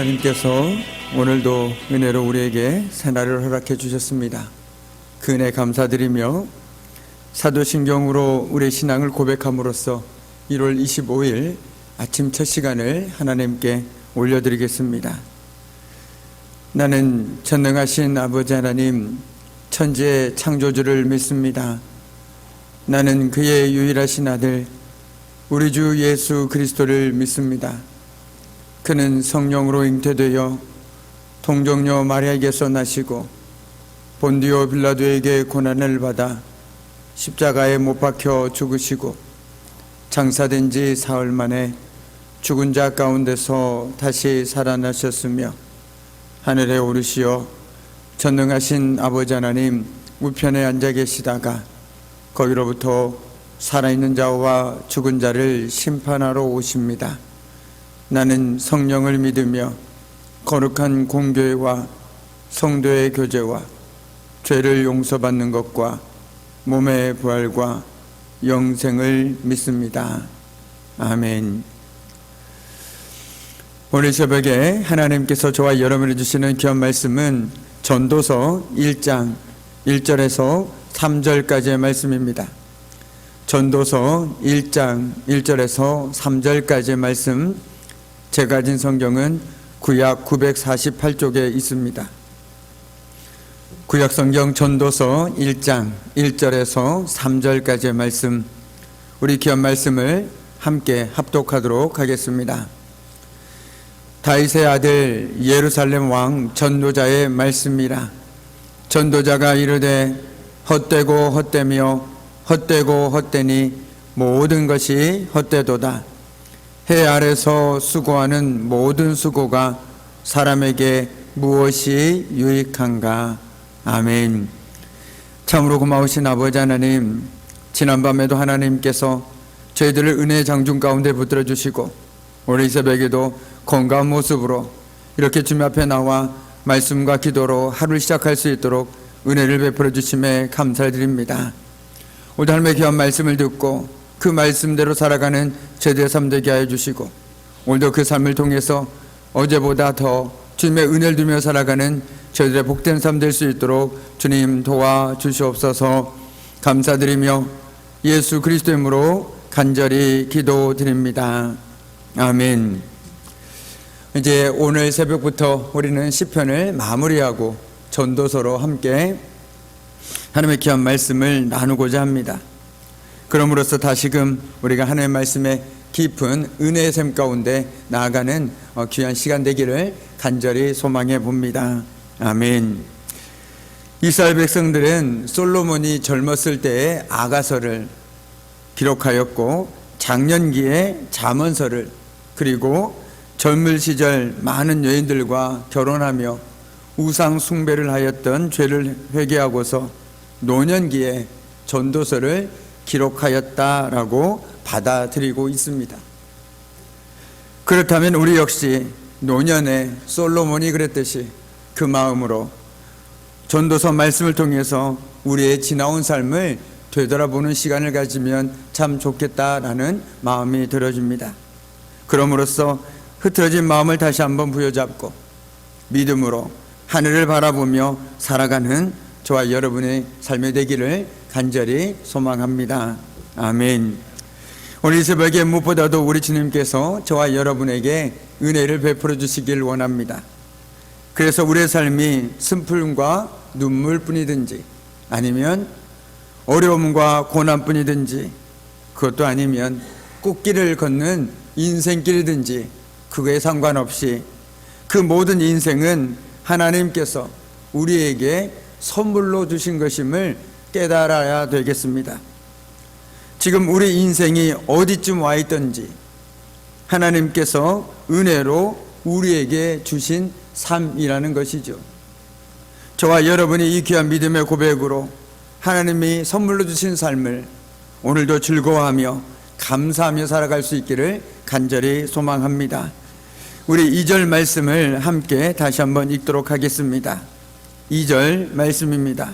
하나님께서 오늘도 은혜로 우리에게 새날을 허락해 주셨습니다. 그 은혜 감사드리며 사도신경으로 우리의 신앙을 고백함으로써 1월 25일 아침 첫 시간을 하나님께 올려드리겠습니다. 나는 전능하신 아버지 하나님 천지의 창조주를 믿습니다. 나는 그의 유일하신 아들 우리 주 예수 그리스도를 믿습니다. 그는 성령으로 잉태되어 동정녀 마리아에게서 나시고 본디오 빌라도에게 고난을 받아 십자가에 못 박혀 죽으시고 장사된 지 사흘 만에 죽은 자 가운데서 다시 살아나셨으며 하늘에 오르시어 전능하신 아버지 하나님 우편에 앉아 계시다가 거기로부터 살아있는 자와 죽은 자를 심판하러 오십니다. 나는 성령을 믿으며 거룩한 공교회와 성도의 교제와 죄를 용서받는 것과 몸의 부활과 영생을 믿습니다. 아멘. 오늘 새벽에 하나님께서 저와 여러분을 주시는 귀한 말씀은 전도서 1장 1절에서 3절까지의 말씀입니다. 전도서 1장 1절에서 3절까지의 말씀, 제가 가진 성경은 구약 948쪽에 있습니다. 구약 성경 전도서 1장 1절에서 3절까지의 말씀, 우리 귀한 말씀을 함께 합독하도록 하겠습니다. 다윗의 아들 예루살렘 왕 전도자의 말씀이라. 전도자가 이르되 헛되고 헛되며 헛되고 헛되니 모든 것이 헛되도다. 해 아래서 수고하는 모든 수고가 사람에게 무엇이 유익한가. 아멘. 참으로 고마우신 아버지 하나님, 지난밤에도 하나님께서 저희들을 은혜의 장중 가운데 붙들어 주시고 오늘 이 새벽에도 건강한 모습으로 이렇게 주님 앞에 나와 말씀과 기도로 하루를 시작할 수 있도록 은혜를 베풀어 주심에 감사드립니다. 오늘 하나님의 귀한 말씀을 듣고 그 말씀대로 살아가는 저희들의 삶 되게 하여 주시고 오늘도 그 삶을 통해서 어제보다 더 주님의 은혜를 누리며 살아가는 저희들의 복된 삶 될 수 있도록 주님 도와주시옵소서. 감사드리며 예수 그리스도의 이름으로 간절히 기도드립니다. 아멘. 이제 오늘 새벽부터 우리는 시편을 마무리하고 전도서로 함께 하나님의 귀한 말씀을 나누고자 합니다. 그럼으로써 다시금 우리가 하나님의 말씀에 깊은 은혜의 샘 가운데 나아가는 귀한 시간 되기를 간절히 소망해 봅니다. 아멘. 이스라엘 백성들은 솔로몬이 젊었을 때의 아가서를 기록하였고 장년기에 잠언서를, 그리고 젊을 시절 많은 여인들과 결혼하며 우상 숭배를 하였던 죄를 회개하고서 노년기에 전도서를 기록하였다라고 받아들이고 있습니다. 그렇다면 우리 역시 노년에 솔로몬이 그랬듯이 그 마음으로 전도서 말씀을 통해서 우리의 지나온 삶을 되돌아보는 시간을 가지면 참 좋겠다라는 마음이 들어집니다. 그럼으로써 흐트러진 마음을 다시 한번 부여잡고 믿음으로 하늘을 바라보며 살아가는 저와 여러분의 삶이 되기를 간절히 소망합니다. 아멘. 오늘 이 새벽에 무엇보다도 우리 주님께서 저와 여러분에게 은혜를 베풀어 주시길 원합니다. 그래서 우리의 삶이 슬픔과 눈물뿐이든지 아니면 어려움과 고난뿐이든지 그것도 아니면 꽃길을 걷는 인생길이든지 그거에 상관없이 그 모든 인생은 하나님께서 우리에게 선물로 주신 것임을 깨달아야 되겠습니다. 지금 우리 인생이 어디쯤 와 있든지 하나님께서 은혜로 우리에게 주신 삶이라는 것이죠. 저와 여러분이 이 귀한 믿음의 고백으로 하나님이 선물로 주신 삶을 오늘도 즐거워하며 감사하며 살아갈 수 있기를 간절히 소망합니다. 우리 2절 말씀을 함께 다시 한번 읽도록 하겠습니다. 2절 말씀입니다.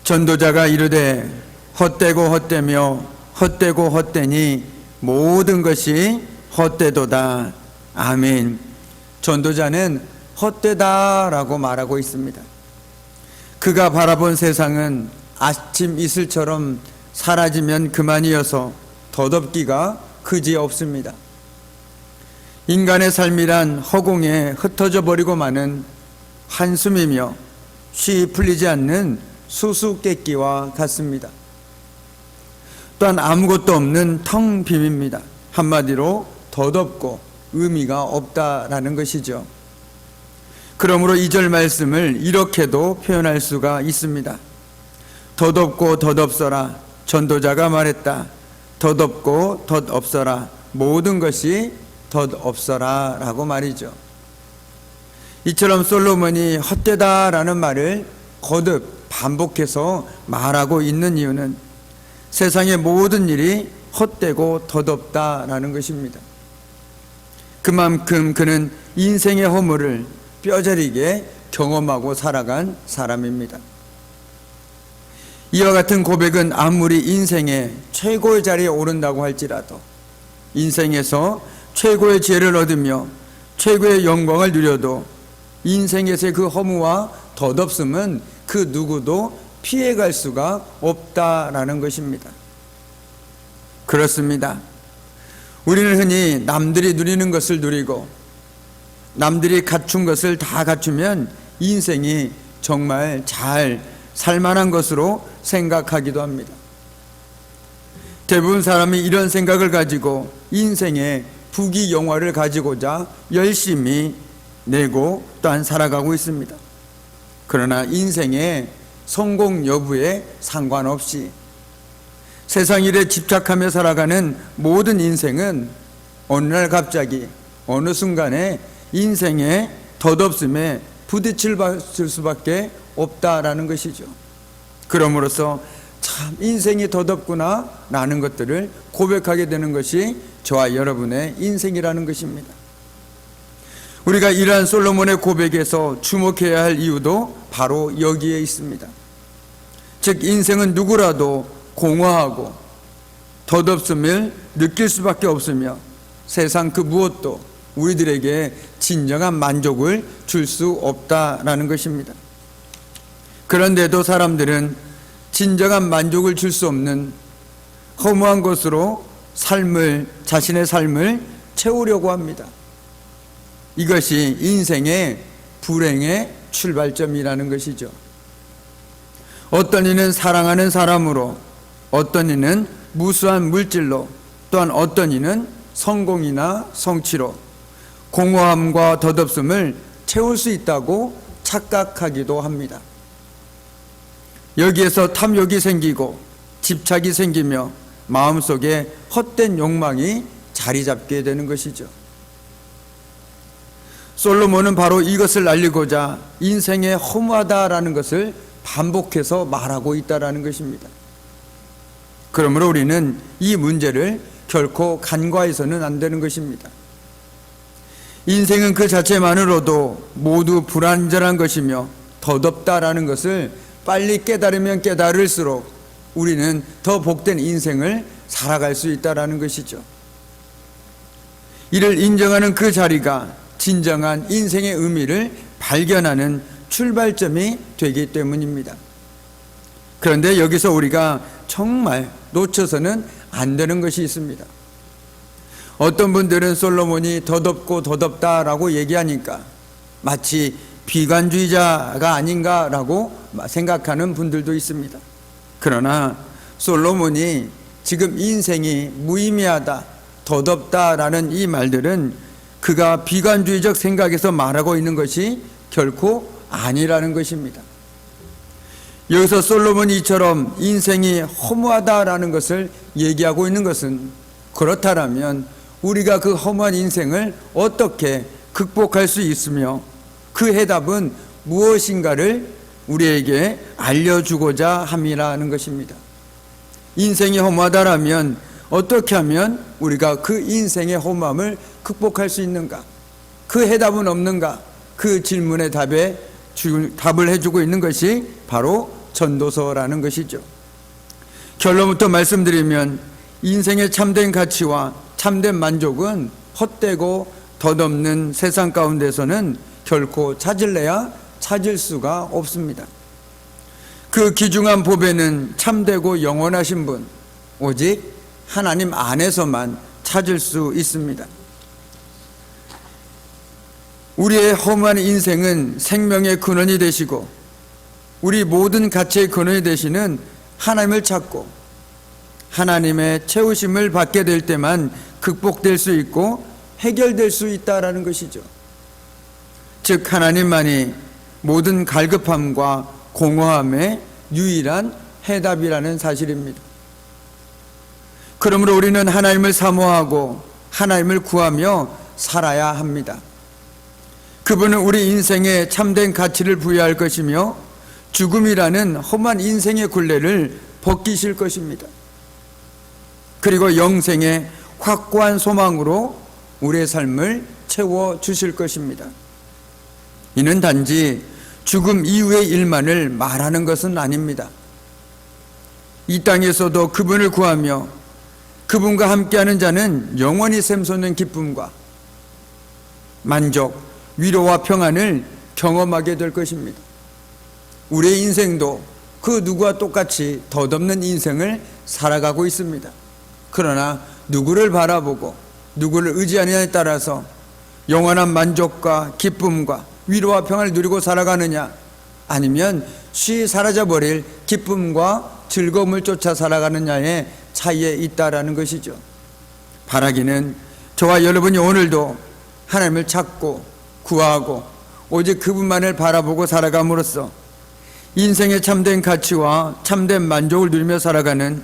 전도자가 이르되 헛되고 헛되며 헛되고 헛되니 모든 것이 헛되도다. 아멘. 전도자는 헛되다라고 말하고 있습니다. 그가 바라본 세상은 아침 이슬처럼 사라지면 그만이어서 더덥기가 그지없습니다. 인간의 삶이란 허공에 흩어져 버리고 마는 한숨이며 쉬 풀리지 않는 수수께끼와 같습니다. 또한 아무것도 없는 텅 빔입니다. 한마디로 더덥고 의미가 없다라는 것이죠. 그러므로 2절 말씀을 이렇게도 표현할 수가 있습니다. 덧없고 덧없어라. 전도자가 말했다. 덧없고 덧없어라. 모든 것이 덧없어라 라고 말이죠. 이처럼 솔로몬이 헛되다라는 말을 거듭 반복해서 말하고 있는 이유는 세상의 모든 일이 헛되고 덧없다라는 것입니다. 그만큼 그는 인생의 허물을 뼈저리게 경험하고 살아간 사람입니다. 이와 같은 고백은 아무리 인생의 최고의 자리에 오른다고 할지라도 인생에서 최고의 지혜를 얻으며 최고의 영광을 누려도 인생에서의 그 허무와 덧없음은 그 누구도 피해갈 수가 없다라는 것입니다. 그렇습니다. 우리는 흔히 남들이 누리는 것을 누리고 남들이 갖춘 것을 다 갖추면 인생이 정말 잘 살만한 것으로 생각하기도 합니다. 대부분 사람이 이런 생각을 가지고 인생의 부귀영화를 가지고자 열심히 내고 또한 살아가고 있습니다. 그러나 인생의 성공 여부에 상관없이 세상 일에 집착하며 살아가는 모든 인생은 어느 날 갑자기 어느 순간에 인생의 덧없음에 부딪힐 수밖에 없다라는 것이죠. 그럼으로써 참 인생이 덧없구나 라는 것들을 고백하게 되는 것이 저와 여러분의 인생이라는 것입니다. 우리가 이러한 솔로몬의 고백에서 주목해야 할 이유도 바로 여기에 있습니다. 즉 인생은 누구라도 공허하고 덧없음을 느낄 수밖에 없으며 세상 그 무엇도 우리들에게 진정한 만족을 줄 수 없다라는 것입니다. 그런데도 사람들은 진정한 만족을 줄 수 없는 허무한 것으로 자신의 삶을 채우려고 합니다. 이것이 인생의 불행의 출발점이라는 것이죠. 어떤 이는 사랑하는 사람으로, 어떤 이는 무수한 물질로, 또한 어떤 이는 성공이나 성취로 공허함과 덧없음을 채울 수 있다고 착각하기도 합니다. 여기에서 탐욕이 생기고 집착이 생기며 마음속에 헛된 욕망이 자리 잡게 되는 것이죠. 솔로몬은 바로 이것을 알리고자 인생의 허무하다라는 것을 반복해서 말하고 있다라는 것입니다. 그러므로 우리는 이 문제를 결코 간과해서는 안 되는 것입니다. 인생은 그 자체만으로도 모두 불완전한 것이며 덧없다라는 것을 빨리 깨달으면 깨달을수록 우리는 더 복된 인생을 살아갈 수 있다라는 것이죠. 이를 인정하는 그 자리가 진정한 인생의 의미를 발견하는 출발점이 되기 때문입니다. 그런데 여기서 우리가 정말 놓쳐서는 안 되는 것이 있습니다. 어떤 분들은 솔로몬이 덧없고 덧없다라고 얘기하니까 마치 비관주의자가 아닌가라고 생각하는 분들도 있습니다. 그러나 솔로몬이 지금 인생이 무의미하다, 덧없다라는 이 말들은 그가 비관주의적 생각에서 말하고 있는 것이 결코 아니라는 것입니다. 여기서 솔로몬이 이처럼 인생이 허무하다라는 것을 얘기하고 있는 것은 그렇다면 우리가 그 허무한 인생을 어떻게 극복할 수 있으며 그 해답은 무엇인가를 우리에게 알려주고자 함이라는 것입니다. 인생이 허무하다라면 어떻게 하면 우리가 그 인생의 허무함을 극복할 수 있는가? 그 해답은 없는가? 그 질문의 답을 해주고 있는 것이 바로 전도서라는 것이죠. 결론부터 말씀드리면 인생의 참된 가치와 참된 만족은 헛되고 덧없는 세상 가운데서는 결코 찾을래야 찾을 수가 없습니다. 그 귀중한 보배는 참되고 영원하신 분, 오직 하나님 안에서만 찾을 수 있습니다. 우리의 허무한 인생은 생명의 근원이 되시고 우리 모든 가치의 근원이 되시는 하나님을 찾고 하나님의 채우심을 받게 될 때만 극복될 수 있고 해결될 수 있다라는 것이죠. 즉 하나님만이 모든 갈급함과 공허함의 유일한 해답이라는 사실입니다. 그러므로 우리는 하나님을 사모하고 하나님을 구하며 살아야 합니다. 그분은 우리 인생에 참된 가치를 부여할 것이며 죽음이라는 험한 인생의 굴레를 벗기실 것입니다. 그리고 영생의 확고한 소망으로 우리의 삶을 채워주실 것입니다. 이는 단지 죽음 이후의 일만을 말하는 것은 아닙니다. 이 땅에서도 그분을 구하며 그분과 함께하는 자는 영원히 샘솟는 기쁨과 만족, 위로와 평안을 경험하게 될 것입니다. 우리의 인생도 그 누구와 똑같이 덧없는 인생을 살아가고 있습니다. 그러나 누구를 바라보고 누구를 의지하느냐에 따라서 영원한 만족과 기쁨과 위로와 평안을 누리고 살아가느냐, 아니면 쉬 사라져버릴 기쁨과 즐거움을 쫓아 살아가느냐의 차이에 있다라는 것이죠. 바라기는 저와 여러분이 오늘도 하나님을 찾고 구하고 오직 그분만을 바라보고 살아감으로써 인생의 참된 가치와 참된 만족을 누리며 살아가는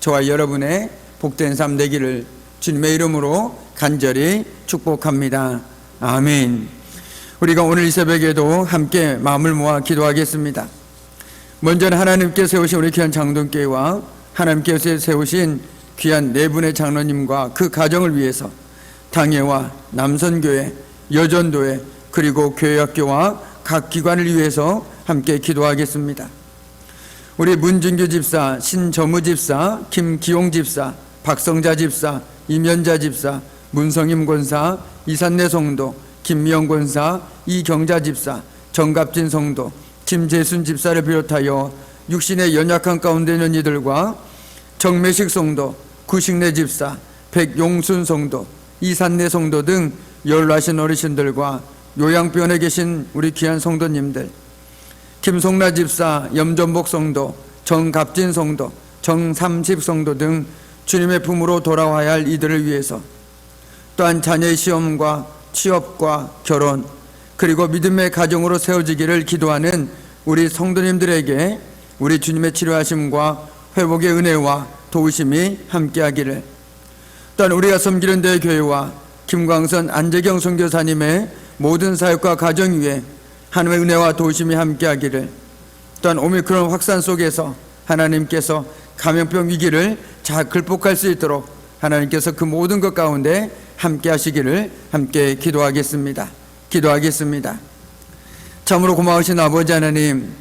저와 여러분의 복된 삶 되기를 주님의 이름으로 간절히 축복합니다. 아멘. 우리가 오늘 이 새벽에도 함께 마음을 모아 기도하겠습니다. 먼저는 하나님께 세우신 우리 귀한 장동교회와 하나님께서 세우신 귀한 네 분의 장로님과 그 가정을 위해서 당회와 남선교회, 여전도회, 그리고 교회학교와 각 기관을 위해서 함께 기도하겠습니다. 우리 문진규 집사, 신점우 집사, 김기용 집사, 박성자 집사, 임연자 집사, 문성임 권사, 이산내 성도, 김미영 권사, 이경자 집사, 정갑진 성도, 김재순 집사를 비롯하여 육신의 연약한 가운데 있는 이들과 정매식 성도, 구식내 집사, 백용순 성도, 이산내 성도 등 연로하신 어르신들과 요양병원에 계신 우리 귀한 성도님들, 김송라 집사, 염전복 성도, 정갑진 성도, 정삼십 성도 등 주님의 품으로 돌아와야 할 이들을 위해서, 또한 자녀의 시험과 취업과 결혼, 그리고 믿음의 가정으로 세워지기를 기도하는 우리 성도님들에게 우리 주님의 치료하심과 회복의 은혜와 도우심이 함께하기를, 또한 우리가 섬기는 대교회와 김광선 안재경 선교사님의 모든 사역과 가정 위에 하나님의 은혜와 도우심이 함께하기를, 또한 오미크론 확산 속에서 하나님께서 감염병 위기를 잘 극복할 수 있도록 하나님께서 그 모든 것 가운데 함께 하시기를 함께 기도하겠습니다. 참으로 고마우신 아버지 하나님,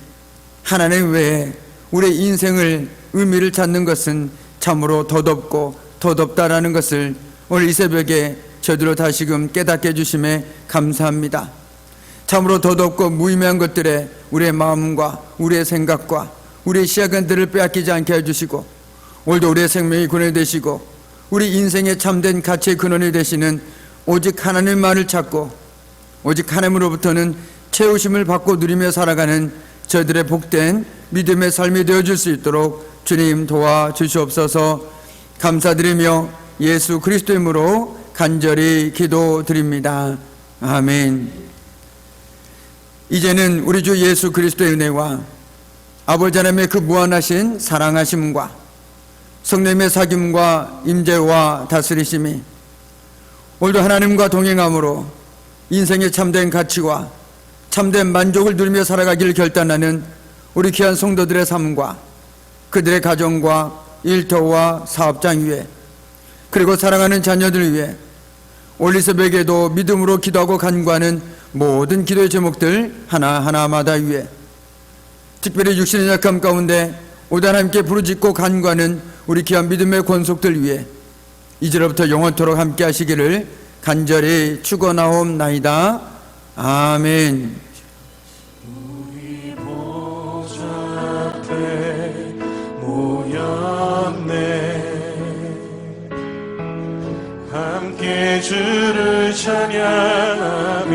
하나님 외에 우리의 인생을 의미를 찾는 것은 참으로 덧없고 덧없다라는 것을 오늘 이 새벽에 저희들로 다시금 깨닫게 해주심에 감사합니다. 참으로 덧없고 무의미한 것들에 우리의 마음과 우리의 생각과 우리의 시야간들을 빼앗기지 않게 해주시고, 오늘도 우리의 생명이 근원이 되시고 우리 인생의 참된 가치의 근원이 되시는 오직 하나님만을 찾고 오직 하나님으로부터는 채우심을 받고 누리며 살아가는 저희들의 복된 믿음의 삶이 되어줄 수 있도록 주님 도와주시옵소서. 감사드리며 예수 그리스도 이름으로 간절히 기도드립니다. 아멘. 이제는 우리 주 예수 그리스도의 은혜와 아버지 하나님의 그 무한하신 사랑하심과 성령의 사귐과 임재와 다스리심이 오늘도 하나님과 동행함으로 인생의 참된 가치와 참된 만족을 누리며 살아가기를 결단하는 우리 귀한 성도들의 삶과 그들의 가정과 일터와 사업장 위에, 그리고 사랑하는 자녀들 위해 오늘 이 새벽에도 믿음으로 기도하고 간구하는 모든 기도의 제목들 하나하나마다 위에, 특별히 육신의 약함 가운데 오단 함께 부르짖고 간구하는 우리 귀한 믿음의 권속들 위에 이제로부터 영원토록 함께 하시기를 간절히 축원하옵나이다. 아멘. 우리 보좌 앞에 모였네. 함께 주를 찬양하며